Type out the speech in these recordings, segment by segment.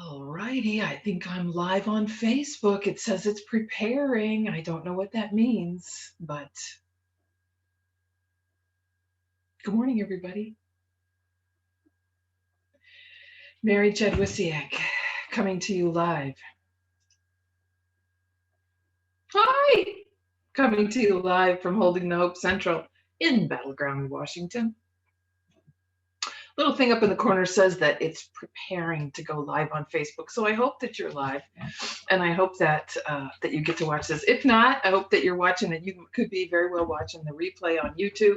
All righty, I think I'm live on Facebook. It says it's preparing. I don't know what that means, but good morning, everybody. Mary Jedwisiak coming to you live. Hi! Coming to you live from Holding the Hope Central in Battleground, Washington. Little thing up in the corner says that it's preparing to go live on Facebook. So I hope that you're live, and I hope that that you get to watch this. If not, I hope that you're watching it. You could be very well watching the replay on YouTube,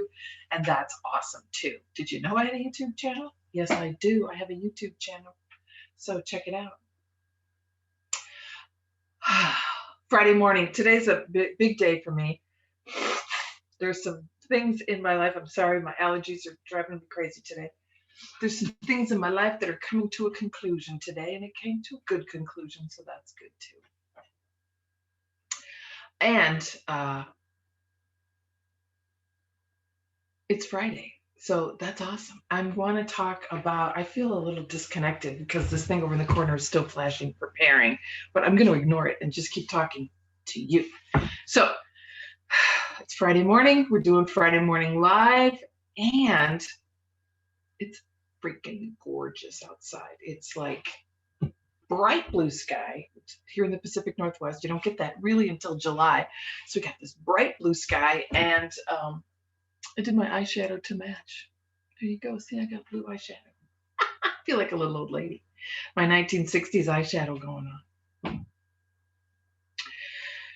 and that's awesome too. Did you know I had a YouTube channel? Yes, I do. I have a YouTube channel, so check it out. Friday morning. Today's a big day for me. There's some things in my life. I'm sorry, my allergies are driving me crazy today. There's some things in my life that are coming to a conclusion today, and it came to a good conclusion, so that's good too. And it's Friday, so that's awesome. I want to talk about, I feel a little disconnected because this thing over in the corner is still flashing preparing, but I'm going to ignore it and just keep talking to you. So it's Friday morning. We're doing Friday morning live, and it's freaking gorgeous outside. It's like bright blue sky here in the Pacific Northwest. You don't get that really until July. So we got this bright blue sky, and I did my eyeshadow to match. There you go. See, I got blue eyeshadow. I feel like a little old lady. My 1960s eyeshadow going on.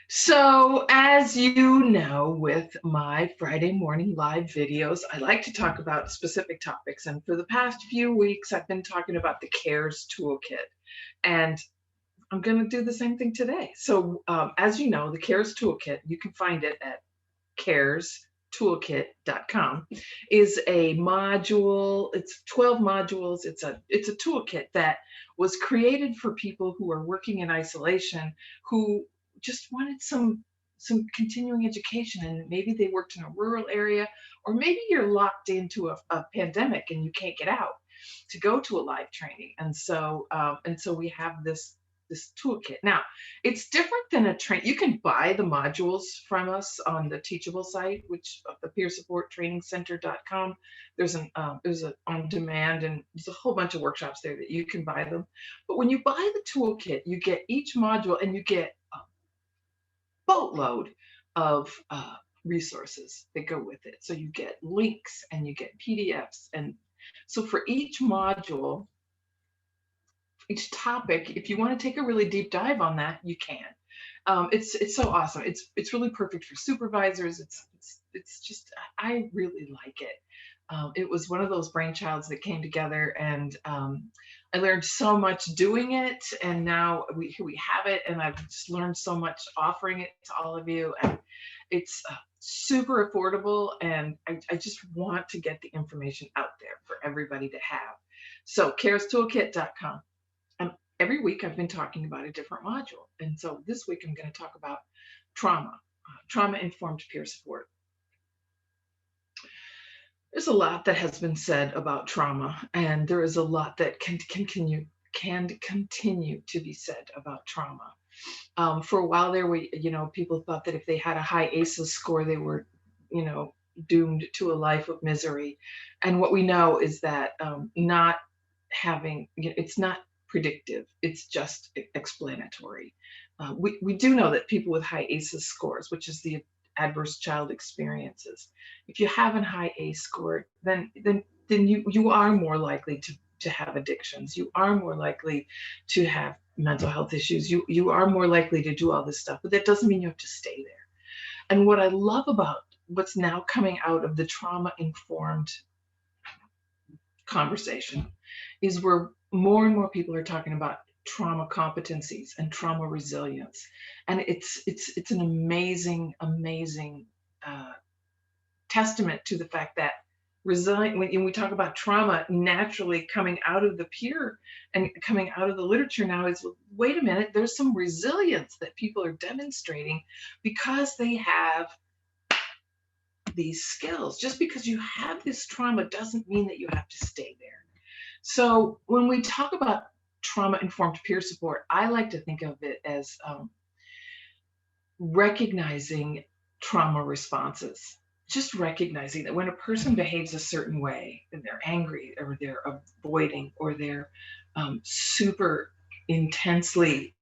So, as you know, with my Friday morning live videos, I like to talk about specific topics. And for the past few weeks, I've been talking about the CARES Toolkit. And I'm going to do the same thing today. So, as you know, the CARES Toolkit, you can find it at carestoolkit.com, is a module. It's 12 modules. It's a toolkit that was created for people who are working in isolation, who just wanted some continuing education, and maybe they worked in a rural area, or maybe you're locked into a pandemic and you can't get out to go to a live training. And so we have this toolkit. Now, it's different than a train. You can buy the modules from us on the Teachable site, which the peersupporttrainingcenter.com. There's an on demand, and there's a whole bunch of workshops there that you can buy them. But when you buy the toolkit, you get each module, and you get a boatload of resources that go with it. So you get links and you get PDFs, and so for each module, each topic, if you want to take a really deep dive on that, you can. It's so awesome. It's really perfect for supervisors. It's just, I really like it. It was one of those brainchilds that came together, and I learned so much doing it, and now here we have it, and I've just learned so much offering it to all of you, and it's super affordable, and I just want to get the information out there for everybody to have. So carestoolkit.com. Every week I've been talking about a different module. And so this week I'm going to talk about trauma-informed peer support. There's a lot that has been said about trauma, and there is a lot that can continue to be said about trauma. For a while there, people thought that if they had a high ACEs score, they were, doomed to a life of misery. And what we know is that not having, it's not predictive, it's just explanatory. We do know that people with high ACEs scores, which is the adverse child experiences, if you have a high ACE score, then you are more likely to have addictions. You are more likely to have mental health issues. You are more likely to do all this stuff, but that doesn't mean you have to stay there. And what I love about what's now coming out of the trauma-informed conversation is where more and more people are talking about trauma competencies and trauma resilience. And it's an amazing testament to the fact that resilient, when we talk about trauma, naturally coming out of the peer and coming out of the literature now is, wait a minute, there's some resilience that people are demonstrating because they have these skills. Just because you have this trauma doesn't mean that you have to stay there. So when we talk about trauma-informed peer support, I like to think of it as recognizing trauma responses. Just recognizing that when a person behaves a certain way, and they're angry or they're avoiding or they're super intensely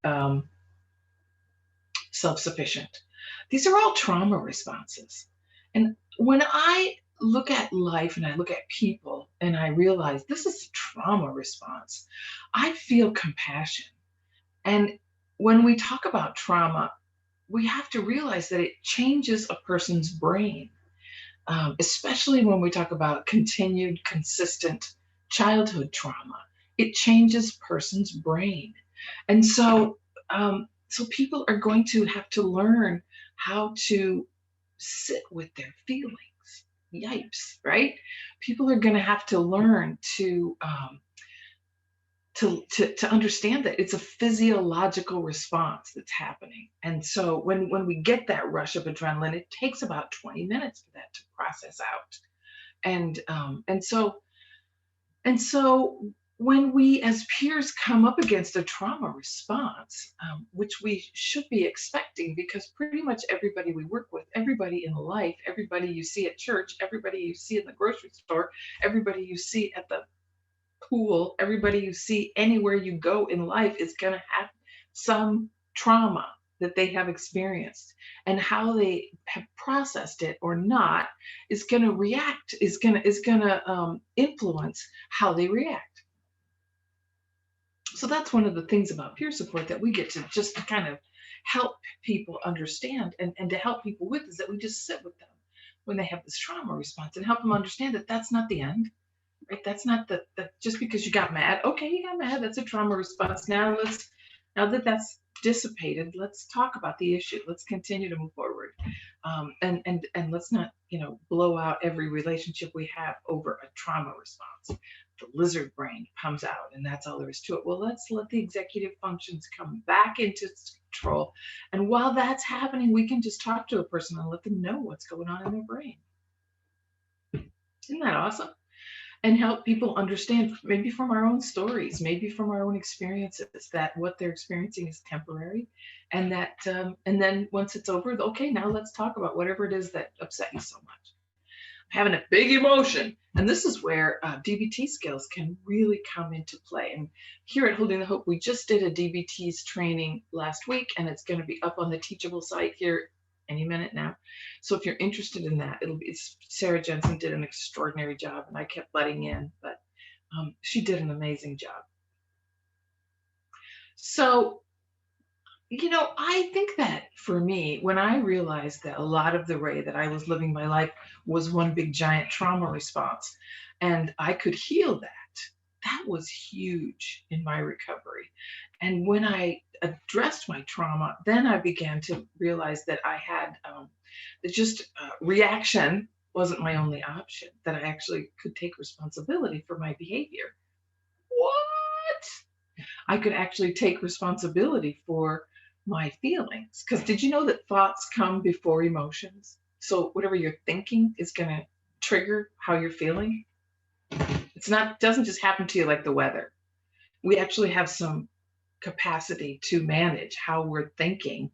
self-sufficient, these are all trauma responses. And when I look at life and I look at people and I realize this is a trauma response, I feel compassion. And when we talk about trauma, we have to realize that it changes a person's brain, especially when we talk about continued, consistent childhood trauma. It changes a person's brain. And so people are going to have to learn how to sit with their feelings. Yipes, right? People are going to have to learn to understand that it's a physiological response that's happening. And so when we get that rush of adrenaline, it takes about 20 minutes for that to process out. And so when we as peers come up against a trauma response, which we should be expecting, because pretty much everybody we work with, everybody in life, everybody you see at church, everybody you see in the grocery store, everybody you see at the pool, everybody you see anywhere you go in life is going to have some trauma that they have experienced, and how they have processed it or not is going to react is going to influence how they react. So that's one of the things about peer support that we get to just kind of help people understand, and to help people with, is that we just sit with them when they have this trauma response and help them understand that that's not the end. Right? That's not the just because you got mad. Okay, you got mad. That's a trauma response. Now that that's dissipated, let's talk about the issue. Let's continue to move forward, and let's not blow out every relationship we have over a trauma response. The lizard brain comes out, and that's all there is to it. Well, let's let the executive functions come back into control, and while that's happening, we can just talk to a person and let them know what's going on in their brain. Isn't that awesome? And help people understand, maybe from our own stories, maybe from our own experiences, that what they're experiencing is temporary, and that and then once it's over, okay, now let's talk about whatever it is that upset you so much. Having a big emotion, and this is where DBT skills can really come into play. And here at Holding the Hope, we just did a DBT's training last week, and it's going to be up on the Teachable site here any minute now. So if you're interested in that, Sarah Jensen did an extraordinary job, and I kept butting in, but she did an amazing job. So, I think that for me, when I realized that a lot of the way that I was living my life was one big giant trauma response, and I could heal that was huge in my recovery. And when I addressed my trauma, then I began to realize that I had that just reaction wasn't my only option, that I actually could take responsibility for my behavior. What? I could actually take responsibility for my feelings. Because did you know that thoughts come before emotions? So whatever you're thinking is going to trigger how you're feeling. Doesn't just happen to you like the weather. We actually have some capacity to manage how we're thinking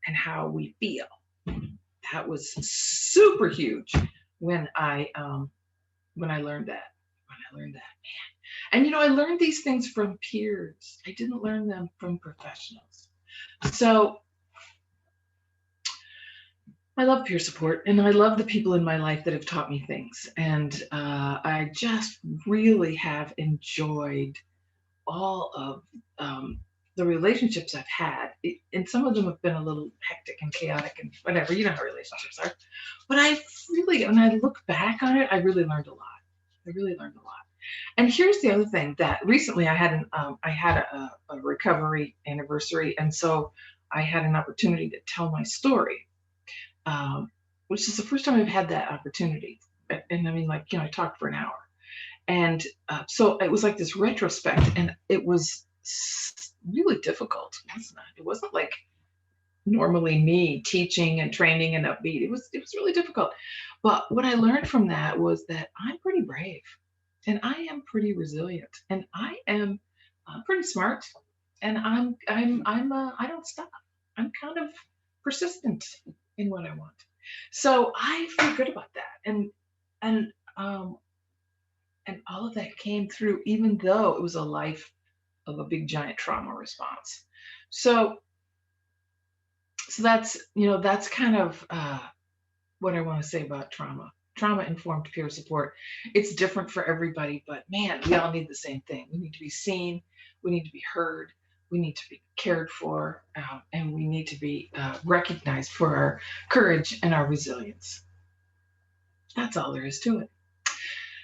and how we feel. That was super huge when I learned that. Man. And I learned these things from peers. I didn't learn them from professionals. So I love peer support, and I love the people in my life that have taught me things. And I just really have enjoyed all of the relationships I've had. And some of them have been a little hectic and chaotic and whatever. You know how relationships are. But when I look back on it, I really learned a lot. And here's the other thing, that recently I had a recovery anniversary, and so I had an opportunity to tell my story, which is the first time I've had that opportunity. And I mean, I talked for an hour, and so it was like this retrospect, and it was really difficult, wasn't it? It wasn't like normally me teaching and training and upbeat. It was really difficult. But what I learned from that was that I'm pretty brave, and I am pretty resilient, and I am pretty smart, and I don't stop. I'm kind of persistent in what I want. So I feel good about that, and um, and all of that came through, even though it was a life of a big giant trauma response. So that's that's kind of what I want to say about trauma. Trauma informed peer support. It's different for everybody, but man, we all need the same thing. We need to be seen, we need to be heard, we need to be cared for, and we need to be recognized for our courage and our resilience. That's all there is to it.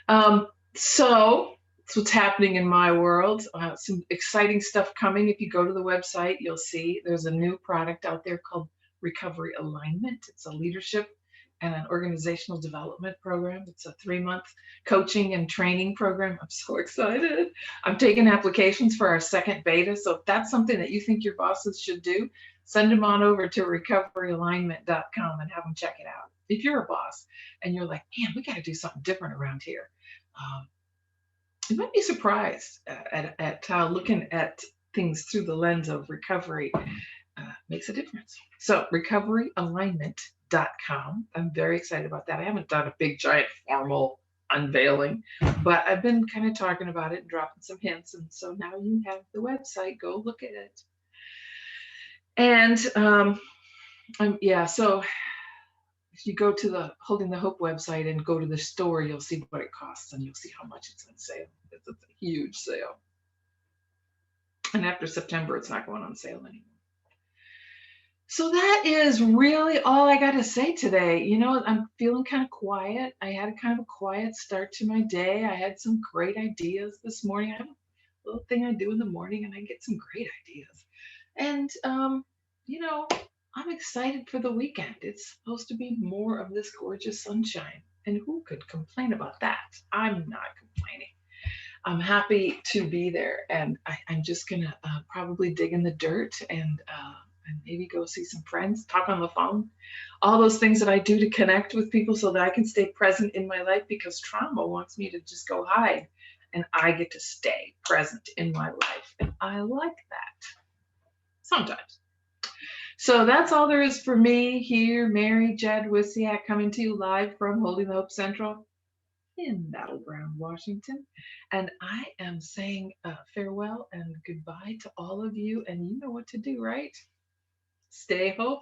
Um, so that's what's happening in my world. Some exciting stuff coming. If you go to the website, you'll see there's a new product out there called Recovery Alignment. It's a leadership and an organizational development program. It's a 3-month coaching and training program. I'm so excited. I'm taking applications for our second beta. So if that's something that you think your bosses should do, send them on over to recoveryalignment.com and have them check it out. If you're a boss and you're like, man, we got to do something different around here, um, you might be surprised at how looking at things through the lens of recovery makes a difference. So, recoveryalignment.com. I'm very excited about that. I haven't done a big, giant, formal unveiling, but I've been kind of talking about it and dropping some hints. And so now you have the website. Go look at it. And yeah, so if you go to the Holding the Hope website and go to the store, you'll see what it costs and you'll see how much it's on sale. It's a huge sale. And after September, it's not going on sale anymore. So that is really all I got to say today. I'm feeling kind of quiet. I had a kind of a quiet start to my day. I had some great ideas this morning. I have a little thing I do in the morning and I get some great ideas. And, you know, I'm excited for the weekend. It's supposed to be more of this gorgeous sunshine. And who could complain about that? I'm not complaining. I'm happy to be there, and I'm just gonna probably dig in the dirt and maybe go see some friends, talk on the phone, all those things that I do to connect with people so that I can stay present in my life because trauma wants me to just go hide, and I get to stay present in my life, and I like that sometimes. So that's all there is for me here, Mary Jed Wisiak, coming to you live from Holding the Hope Central in Battleground, Washington. And I am saying farewell and goodbye to all of you. And you know what to do, right? Stay hopeful.